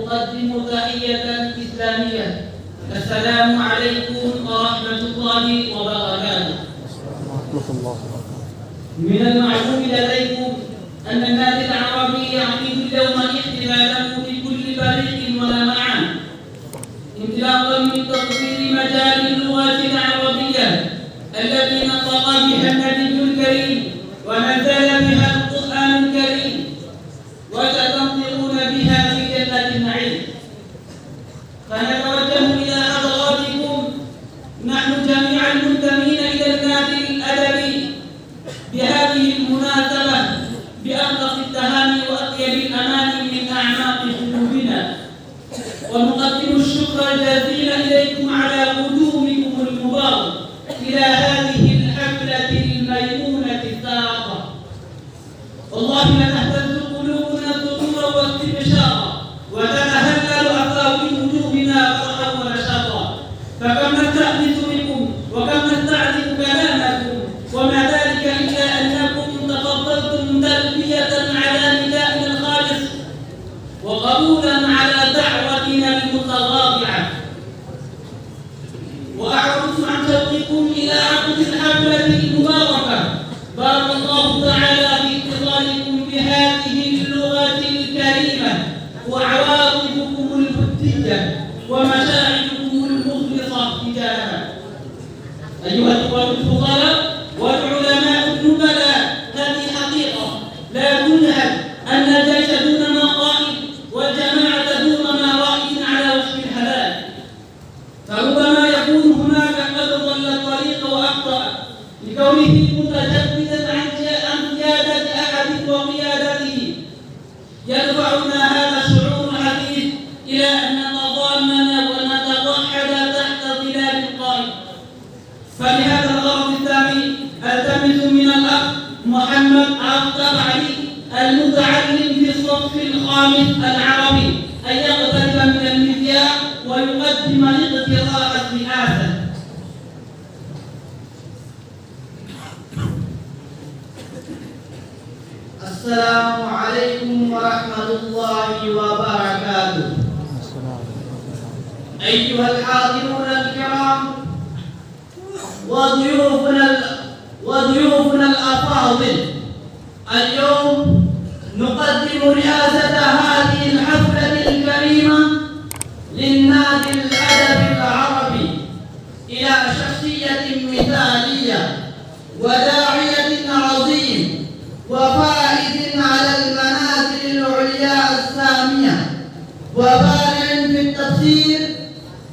أقدم تحية إسلامية. السلام عليكم ورحمة الله وبركاته. من المعلوم لديكم أن النادي العربي يعقد اليوم احتفاله بكل فريق ولمعان، انطلاقا من تطوير مجال اللغة العربية التي نطق بها النبي الكريم ونزل بها القرآن الكريم، وستنطقون بها في جنة النعيم. فنتوجه إلى حضراتكم نحن جميعا المنتمين إلى النادي الأدبي بهذه المناسبة بألطف التهاني وأطيب الأماني من أعماق قلوبنا، ونقدم الشكر الجزيل إليكم على قدومكم المبارك إلى هذه الحفلة الميمونة الساقة. والله لتهتز قلوبنا سرورا واستبشارا، وتتهلل أفاوي وجوهنا فرحا ونشاطا. فكم نستأنس بكم وكم نستعذب كلامكم، وما ذلك إلا أنكم تفضلتم تلبية على ندائنا الخالص وقبولا على دعوتنا المتواضعة، وأعرضتم عن شوقكم إلى عقد الحفلة المباركة. بارك الله تعالى في اتصالكم بهذه اللغة الكريمة وعواطفكم الودية ومشاعركم المخلصة تجاهها. أيها الإخوة الفضلاء والعلماء النبلاء، هذه حقيقة لا تنهل أن الجيش دون ما قائد والجماعة دون ما رائد على وجه الهلاك. فربما يكون هناك قد ضل الطريق وأخطأ لكونه متجددا عن قيادة أحد وقيادته. يدفعنا هذا الشعور الحديث إلى أن نتضامن ونتوحد تحت ظلال القائد. فلهذا الغرض الثاني التمس من الأخ محمد عبد علي المتعلم في الصف الخامس العربي أن يقترب من المذياع ويقدم اقتراح الرئاسة. السلام عليكم ورحمة الله وبركاته. أيها الحاضرون الكرام وضيوفنا الأفاضل، اليوم نقدم رئاسة هذه الحفلة الكريمة للنادي الأدبي العربي إلى شخصية مثالية وداعية عظيم وفائز على المنازل العليا السامية، وبارع في التفسير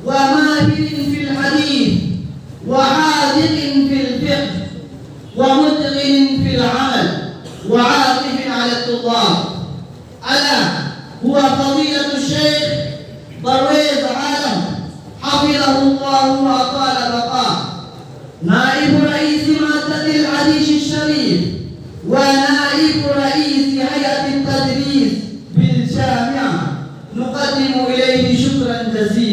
وماهر في الحديث وحاذق في الفقه ومتقن في العمل وعاطف على الطلاب. ألا هو فضيلة الشيخ برويز عالم حفظه الله وأطال بقاه، نائب رئيس مادة الحديث الشريف ونائب رئيس هيئة التدريس بالجامعة. نقدم إليه شكرا جزيلا.